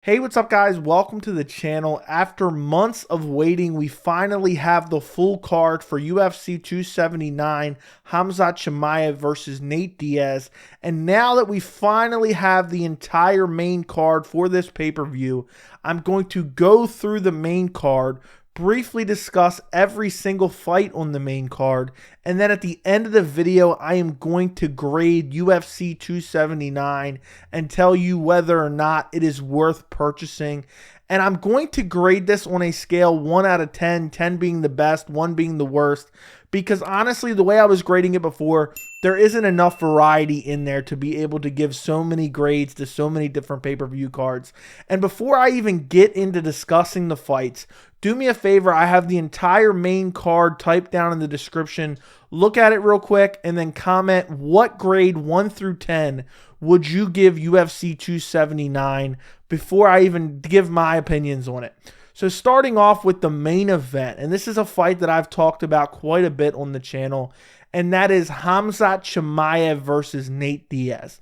Hey, what's up guys? Welcome to the channel. After months of waiting, we finally have the full card for UFC 279, Khamzat Chimaev versus Nate Diaz. And now that we finally have the entire main card for this pay-per-view, I'm going to go through the main card, briefly discuss every single fight on the main card, and then at the end of the video, I am going to grade UFC 279 and tell you whether or not it is worth purchasing. And I'm going to grade this on a scale 1 out of 10, 10 being the best, 1 being the worst, because honestly, the way I was grading it before, there isn't enough variety in there to be able to give so many grades to so many different pay-per-view cards. And before I even get into discussing the fights, do me a favor, I have the entire main card typed down in the description. Look at it real quick and then comment what grade 1 through 10 would you give UFC 279 before I even give my opinions on it. So starting off with the main event, and this is a fight that I've talked about quite a bit on the channel, and that is Khamzat Chimaev versus Nate Diaz.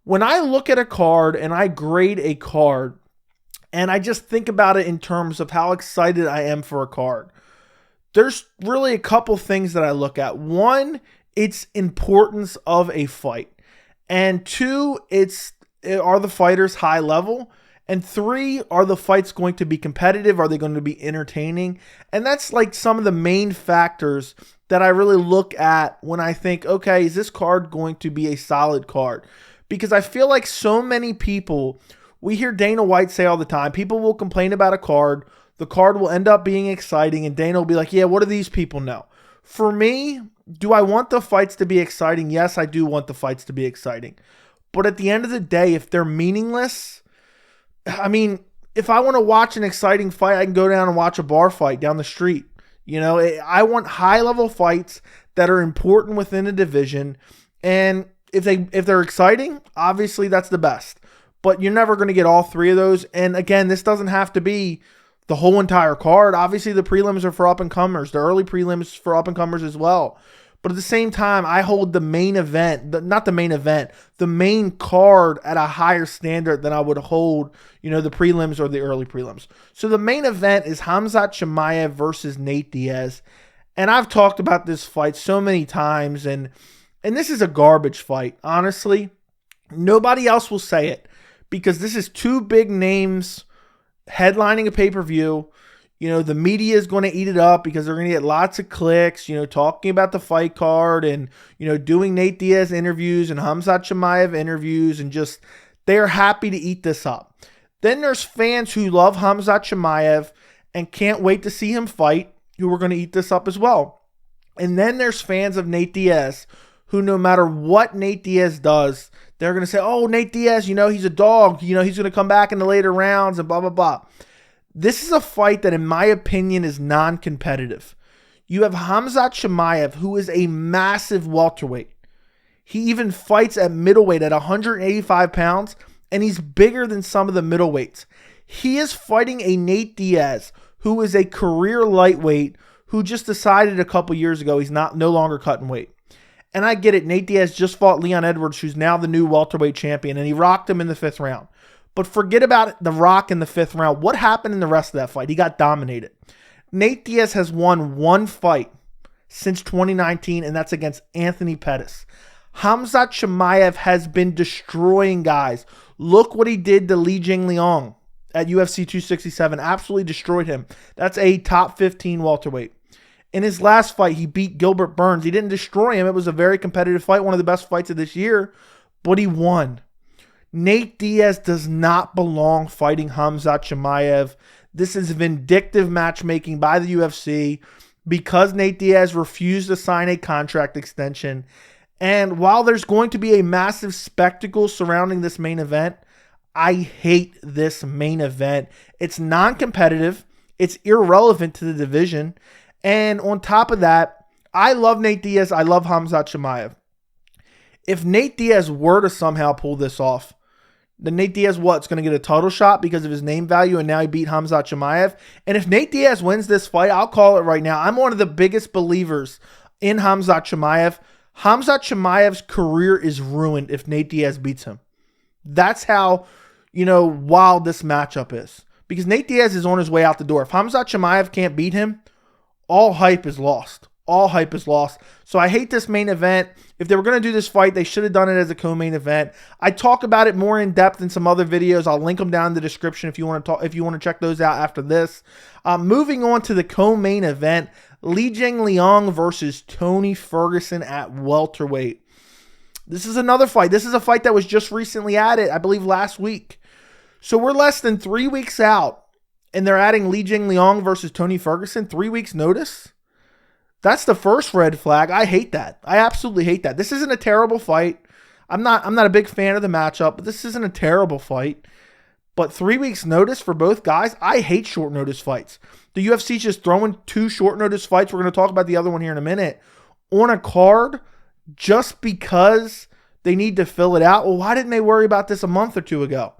When I look at a card and I grade a card, and I just think about it in terms of how excited I am for a card, there's really a couple things that I look at. One, its importance of a fight. And two, are the fighters high level? And three, are the fights going to be competitive? Are they going to be entertaining? And that's like some of the main factors that I really look at when I think, okay, is this card going to be a solid card? Because I feel like so many people, we hear Dana White say all the time, people will complain about a card, the card will end up being exciting, and Dana will be like, yeah, what do these people know? For me, do I want the fights to be exciting? Yes, I do want the fights to be exciting. But at the end of the day, if they're meaningless, I mean, if I want to watch an exciting fight, I can go down and watch a bar fight down the street. You know, I want high-level fights that are important within a division, and if they're exciting, obviously that's the best. But you're never going to get all three of those. And again, this doesn't have to be the whole entire card. Obviously, the prelims are for up-and-comers. The early prelims for up-and-comers as well. But at the same time, I hold the main event, the main card at a higher standard than I would hold, the prelims or the early prelims. So the main event is Khamzat Chimaev versus Nate Diaz. And I've talked about this fight so many times, and this is a garbage fight, honestly. Nobody else will say it because this is two big names headlining a pay-per-view. The media is going to eat it up because they're going to get lots of clicks, talking about the fight card and, doing Nate Diaz interviews and Khamzat Chimaev interviews, and just they're happy to eat this up. Then there's fans who love Khamzat Chimaev and can't wait to see him fight, who are going to eat this up as well. And then there's fans of Nate Diaz who, no matter what Nate Diaz does, they're going to say, oh, Nate Diaz, he's a dog, he's going to come back in the later rounds and blah, blah, blah. This is a fight that, in my opinion, is non-competitive. You have Khamzat Chimaev, who is a massive welterweight. He even fights at middleweight at 185 pounds, and he's bigger than some of the middleweights. He is fighting a Nate Diaz, who is a career lightweight, who just decided a couple years ago he's no longer cutting weight. And I get it, Nate Diaz just fought Leon Edwards, who's now the new welterweight champion, and he rocked him in the 5th round. But forget about the rock in the 5th round. What happened in the rest of that fight? He got dominated. Nate Diaz has won one fight since 2019, and that's against Anthony Pettis. Khamzat Chimaev has been destroying guys. Look what he did to Jingliang at UFC 267. Absolutely destroyed him. That's a top 15 welterweight. In his last fight, he beat Gilbert Burns. He didn't destroy him. It was a very competitive fight, one of the best fights of this year, but he won. Nate Diaz does not belong fighting Khamzat Chimaev. This is vindictive matchmaking by the UFC because Nate Diaz refused to sign a contract extension. And while there's going to be a massive spectacle surrounding this main event, I hate this main event. It's non-competitive. It's irrelevant to the division. And on top of that, I love Nate Diaz. I love Khamzat Chimaev. If Nate Diaz were to somehow pull this off, then Nate Diaz, what's going to get a title shot because of his name value, and now he beat Khamzat Chimaev. And if Nate Diaz wins this fight, I'll call it right now. I'm one of the biggest believers in Khamzat Chimaev. Khamzat Chimaev's career is ruined if Nate Diaz beats him. That's how, wild this matchup is. Because Nate Diaz is on his way out the door. If Khamzat Chimaev can't beat him, all hype is lost. All hype is lost. So I hate this main event. If they were going to do this fight, they should have done it as a co-main event. I talk about it more in depth in some other videos. I'll link them down in the description if you want to check those out after this. Moving on to the co-main event, Jingliang versus Tony Ferguson at welterweight. This is another fight. This is a fight that was just recently added, I believe last week. So we're less than 3 weeks out, and they're adding Jingliang versus Tony Ferguson. 3 weeks notice? That's the first red flag. I hate that. I absolutely hate that. This isn't a terrible fight. I'm not a big fan of the matchup, but this isn't a terrible fight. But 3 weeks notice for both guys, I hate short notice fights. The UFC's just throwing 2 short notice fights. We're going to talk about the other one here in a minute on a card just because they need to fill it out. Well, why didn't they worry about this a month or 2 ago?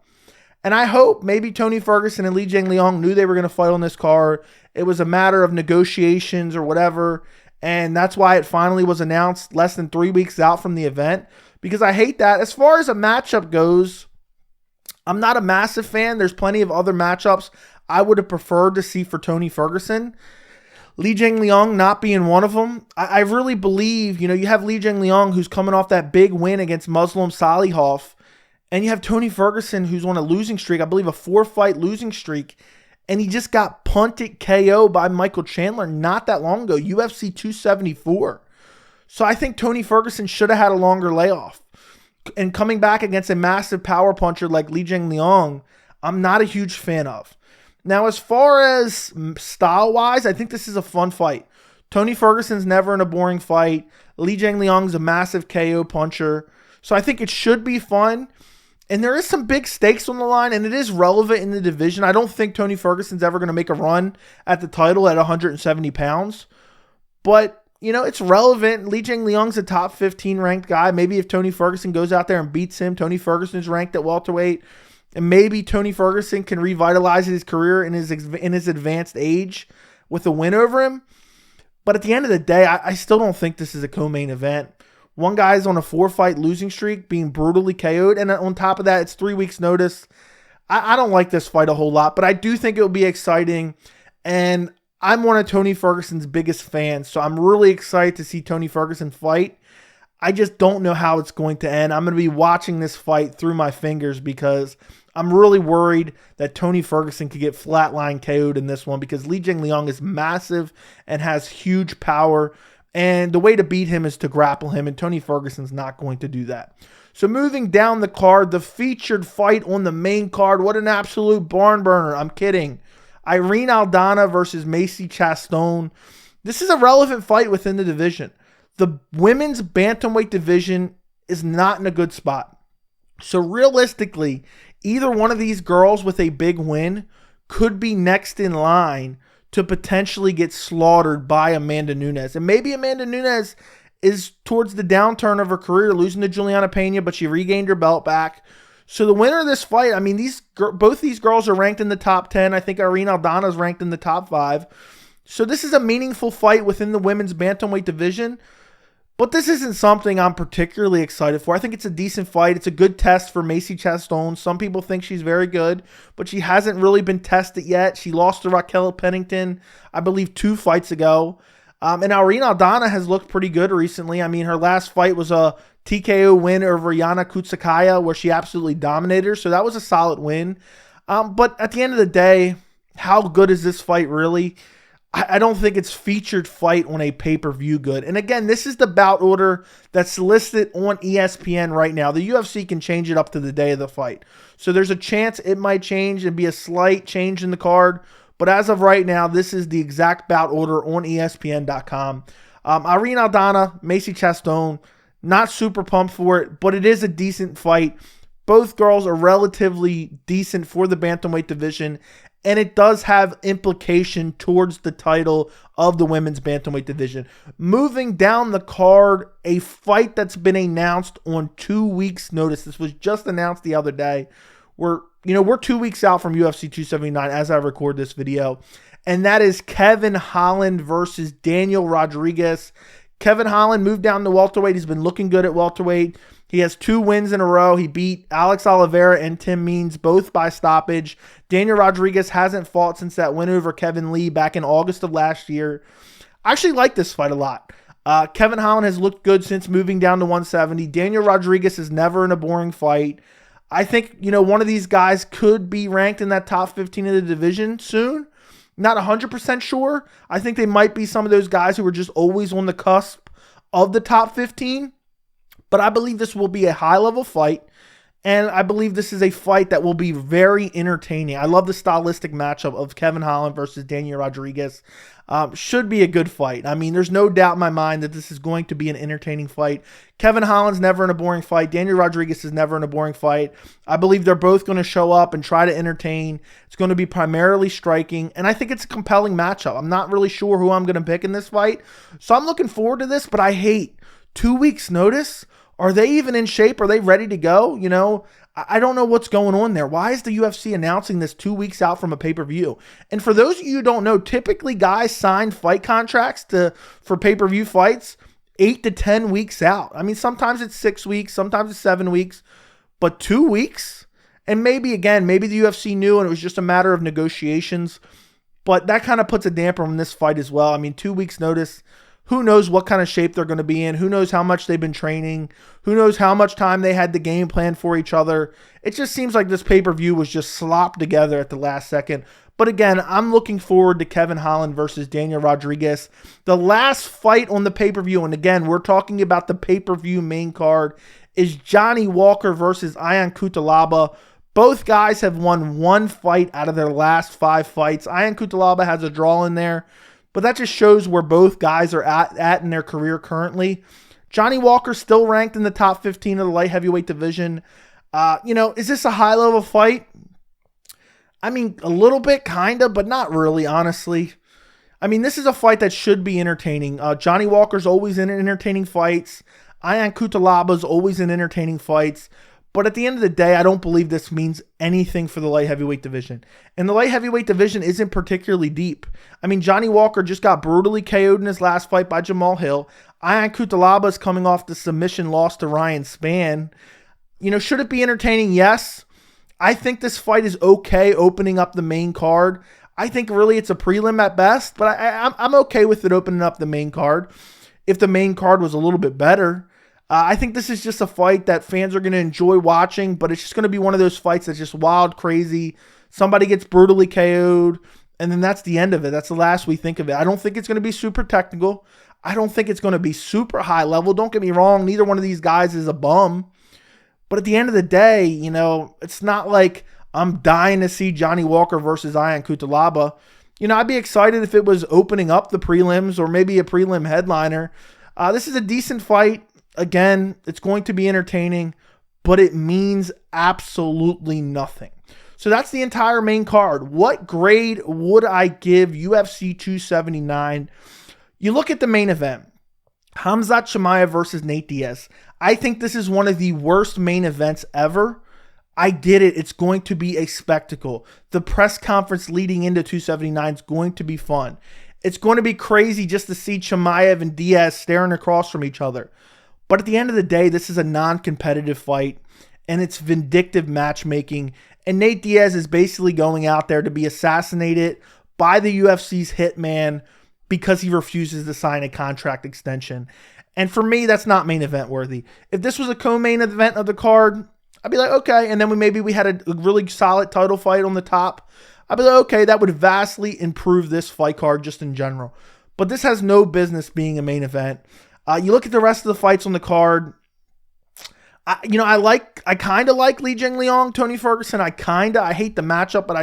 And I hope maybe Tony Ferguson and Jingliang knew they were going to fight on this card. It was a matter of negotiations or whatever. And that's why it finally was announced less than 3 weeks out from the event. Because I hate that. As far as a matchup goes, I'm not a massive fan. There's plenty of other matchups I would have preferred to see for Tony Ferguson. Jingliang not being one of them. I really believe, you have Jingliang who's coming off that big win against Muslim Salihov. And you have Tony Ferguson, who's on a losing streak, I believe a 4-fight losing streak, and he just got punted KO by Michael Chandler not that long ago, UFC 274. So I think Tony Ferguson should have had a longer layoff. And coming back against a massive power puncher like Jingliang, I'm not a huge fan of. Now, as far as style-wise, I think this is a fun fight. Tony Ferguson's never in a boring fight. Jingliang's a massive KO puncher. So I think it should be fun. And there is some big stakes on the line, and it is relevant in the division. I don't think Tony Ferguson's ever going to make a run at the title at 170 pounds. But, it's relevant. Jingliang's a top 15 ranked guy. Maybe if Tony Ferguson goes out there and beats him, Tony Ferguson's ranked at welterweight. And maybe Tony Ferguson can revitalize his career in his advanced age with a win over him. But at the end of the day, I still don't think this is a co-main event. One guy's on a 4-fight losing streak, being brutally KO'd. And on top of that, it's 3 weeks notice. I don't like this fight a whole lot, but I do think it'll be exciting. And I'm one of Tony Ferguson's biggest fans, so I'm really excited to see Tony Ferguson fight. I just don't know how it's going to end. I'm going to be watching this fight through my fingers because I'm really worried that Tony Ferguson could get flatline KO'd in this one because Jingliang is massive and has huge power. And the way to beat him is to grapple him, and Tony Ferguson's not going to do that. So moving down the card, the featured fight on the main card. What an absolute barn burner. I'm kidding. Irene Aldana versus Macy Chiasson. This is a relevant fight within the division. The women's bantamweight division is not in a good spot. So realistically, either one of these girls with a big win could be next in line to potentially get slaughtered by Amanda Nunes. And maybe Amanda Nunes is towards the downturn of her career, losing to Juliana Pena, but she regained her belt back. So the winner of this fight, I mean, both these girls are ranked in the top 10. I think Irene Aldana is ranked in the top 5. So this is a meaningful fight within the women's bantamweight division. But this isn't something I'm particularly excited for. I think it's a decent fight. It's a good test for Macy Chiasson. Some people think she's very good, but she hasn't really been tested yet. She lost to Raquel Pennington, I believe, 2 fights ago. And Irene Aldana has looked pretty good recently. I mean, her last fight was a TKO win over Yana Kutsakaya where she absolutely dominated her. So that was a solid win. But at the end of the day, how good is this fight really? I don't think it's featured fight on a pay-per-view good. And again, this is the bout order that's listed on ESPN right now. The UFC can change it up to the day of the fight. So there's a chance it might change and be a slight change in the card. But as of right now, this is the exact bout order on ESPN.com. Irene Aldana, Macy Chiasson, not super pumped for it, but it is a decent fight. Both girls are relatively decent for the bantamweight division. And it does have implication towards the title of the women's bantamweight division. Moving down the card, a fight that's been announced on 2 weeks' notice. This was just announced the other day. We're 2 weeks out from UFC 279 as I record this video. And that is Kevin Holland versus Daniel Rodriguez. Kevin Holland moved down to welterweight. He's been looking good at welterweight. He has 2 wins in a row. He beat Alex Oliveira and Tim Means, both by stoppage. Daniel Rodriguez hasn't fought since that win over Kevin Lee back in August of last year. I actually like this fight a lot. Kevin Holland has looked good since moving down to 170. Daniel Rodriguez is never in a boring fight. I think, one of these guys could be ranked in that top 15 of the division soon. Not 100% sure. I think they might be some of those guys who are just always on the cusp of the top 15. But I believe this will be a high-level fight. And I believe this is a fight that will be very entertaining. I love the stylistic matchup of Kevin Holland versus Daniel Rodriguez. Should be a good fight. I mean, there's no doubt in my mind that this is going to be an entertaining fight. Kevin Holland's never in a boring fight. Daniel Rodriguez is never in a boring fight. I believe they're both going to show up and try to entertain. It's going to be primarily striking, and I think it's a compelling matchup. I'm not really sure who I'm going to pick in this fight, so I'm looking forward to this, but I hate 2 weeks' notice. Are they even in shape? Are they ready to go? I don't know what's going on there. Why is the UFC announcing this 2 weeks out from a pay-per-view? And for those of you who don't know, typically guys sign fight contracts for pay-per-view fights 8 to 10 weeks out. I mean, sometimes it's 6 weeks, sometimes it's 7 weeks, but 2 weeks? And maybe the UFC knew and it was just a matter of negotiations, but that kind of puts a damper on this fight as well. I mean, 2 weeks notice. Who knows what kind of shape they're going to be in? Who knows how much they've been training? Who knows how much time they had the game plan for each other? It just seems like this pay-per-view was just slopped together at the last second. But again, I'm looking forward to Kevin Holland versus Daniel Rodriguez. The last fight on the pay-per-view, and again, we're talking about the pay-per-view main card, is Johnny Walker versus Ion Cutelaba. Both guys have won 1 fight out of their last 5 fights. Ion Cutelaba has a draw in there. But that just shows where both guys are at in their career currently. Johnny Walker's still ranked in the top 15 of the light heavyweight division. Is this a high-level fight? I mean, a little bit, kind of, but not really, honestly. I mean, this is a fight that should be entertaining. Johnny Walker's always in entertaining fights. Ion Cutelaba's always in entertaining fights. But at the end of the day, I don't believe this means anything for the light heavyweight division. And the light heavyweight division isn't particularly deep. I mean, Johnny Walker just got brutally KO'd in his last fight by Jamal Hill. Ion Cutelaba is coming off the submission loss to Ryan Spann. Should it be entertaining? Yes. I think this fight is okay opening up the main card. I think really it's a prelim at best, but I'm okay with it opening up the main card if the main card was a little bit better. I think this is just a fight that fans are going to enjoy watching, but it's just going to be one of those fights that's just wild, crazy. Somebody gets brutally KO'd, and then that's the end of it. That's the last we think of it. I don't think it's going to be super technical. I don't think it's going to be super high level. Don't get me wrong. Neither one of these guys is a bum. But at the end of the day, it's not like I'm dying to see Johnny Walker versus Ion Cutelaba. I'd be excited if it was opening up the prelims or maybe a prelim headliner. This is a decent fight. Again, it's going to be entertaining, but it means absolutely nothing. So that's the entire main card. What grade would I give UFC 279? You look at the main event. Khamzat Chimaev versus Nate Diaz. I think this is one of the worst main events ever. I get it. It's going to be a spectacle. The press conference leading into 279 is going to be fun. It's going to be crazy just to see Chimaev and Diaz staring across from each other. But at the end of the day, this is a non-competitive fight, and it's vindictive matchmaking. And Nate Diaz is basically going out there to be assassinated by the UFC's hitman because he refuses to sign a contract extension. And for me, that's not main event worthy. If this was a co-main event of the card, I'd be like, okay. And then maybe we had a really solid title fight on the top. I'd be like, okay, that would vastly improve this fight card just in general. But this has no business being a main event. You look at the rest of the fights on the card. I kind of like Li Jingliang, Tony Ferguson. I hate the matchup, but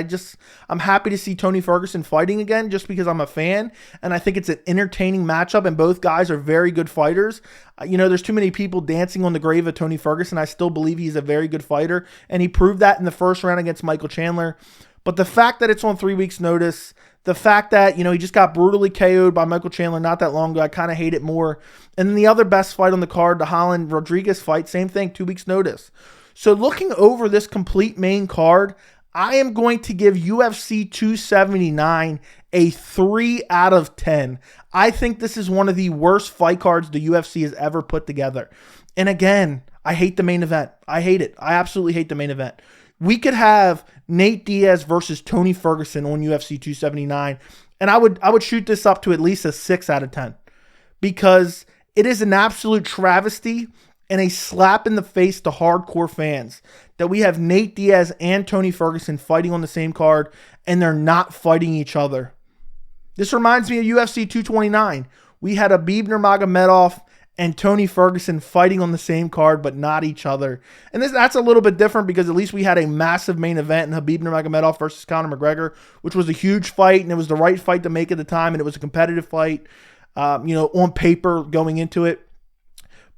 I'm happy to see Tony Ferguson fighting again just because I'm a fan. And I think it's an entertaining matchup, and both guys are very good fighters. There's too many people dancing on the grave of Tony Ferguson. I still believe he's a very good fighter, and he proved that in the first round against Michael Chandler. But the fact that it's on 3 weeks' notice, the fact that, he just got brutally KO'd by Michael Chandler not that long ago, I kind of hate it more. And then the other best fight on the card, the Holland-Rodriguez fight, same thing, 2 weeks' notice. So looking over this complete main card, I am going to give UFC 279 a 3 out of 10. I think this is one of the worst fight cards the UFC has ever put together. And again, I hate the main event. I hate it. I absolutely hate the main event. We could have Nate Diaz versus Tony Ferguson on UFC 279, and I would shoot this up to at least a 6 out of 10 because it is an absolute travesty and a slap in the face to hardcore fans that we have Nate Diaz and Tony Ferguson fighting on the same card and they're not fighting each other. This reminds me of UFC 229. We had Khabib Nurmagomedov and Tony Ferguson fighting on the same card but not each other. And that's a little bit different because at least we had a massive main event in Khabib Nurmagomedov versus Conor McGregor, which was a huge fight and it was the right fight to make at the time and it was a competitive fight, on paper going into it.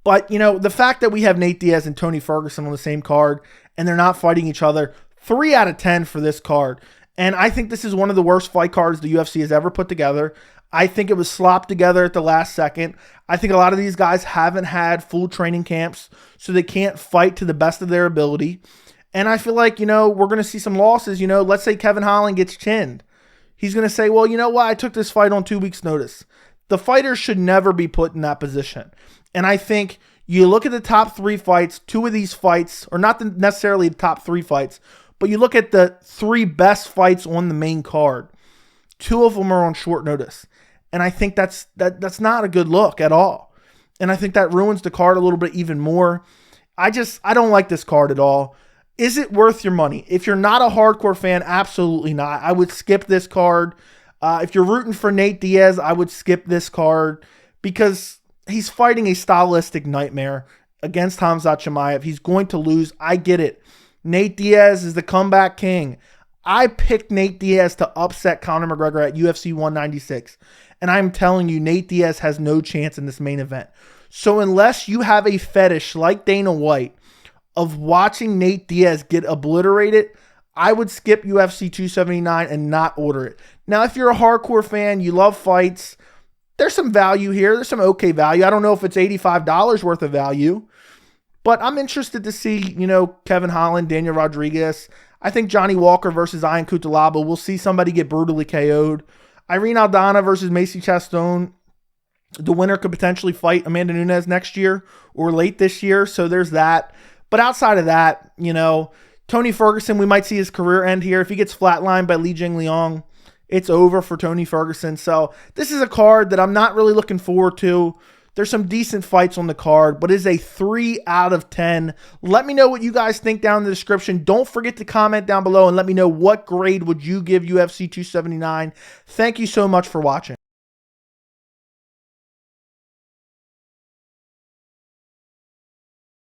But, the fact that we have Nate Diaz and Tony Ferguson on the same card and they're not fighting each other, 3 out of 10 for this card. And I think this is one of the worst fight cards the UFC has ever put together. I think it was slopped together at the last second. I think a lot of these guys haven't had full training camps, so they can't fight to the best of their ability. And I feel like, we're going to see some losses. Let's say Kevin Holland gets chinned. He's going to say, well, you know what? I took this fight on 2 weeks' notice. The fighters should never be put in that position. And I think you look at the top 3 fights, 2 of these fights, or not necessarily the top 3 fights, but you look at the 3 best fights on the main card. 2 of them are on short notice. And I think that's not a good look at all. And I think that ruins the card a little bit even more. I don't like this card at all. Is it worth your money? If you're not a hardcore fan, absolutely not. I would skip this card. If you're rooting for Nate Diaz, I would skip this card because he's fighting a stylistic nightmare against Khamzat Chimaev. He's going to lose. I get it. Nate Diaz is the comeback king. I picked Nate Diaz to upset Conor McGregor at UFC 196. And I'm telling you, Nate Diaz has no chance in this main event. So unless you have a fetish like Dana White of watching Nate Diaz get obliterated, I would skip UFC 279 and not order it. Now, if you're a hardcore fan, you love fights, there's some value here. There's some okay value. I don't know if it's $85 worth of value, but I'm interested to see, Kevin Holland, Daniel Rodriguez. I think Johnny Walker versus Ian Cutelaba. We'll see somebody get brutally KO'd. Irene Aldana versus Macy Chiasson. The winner could potentially fight Amanda Nunes next year or late this year, so there's that. But outside of that, Tony Ferguson, we might see his career end here. If he gets flatlined by Jingliang, it's over for Tony Ferguson. So this is a card that I'm not really looking forward to. There's some decent fights on the card, but it's a 3 out of 10. Let me know what you guys think down in the description. Don't forget to comment down below and let me know what grade would you give UFC 279. Thank you so much for watching.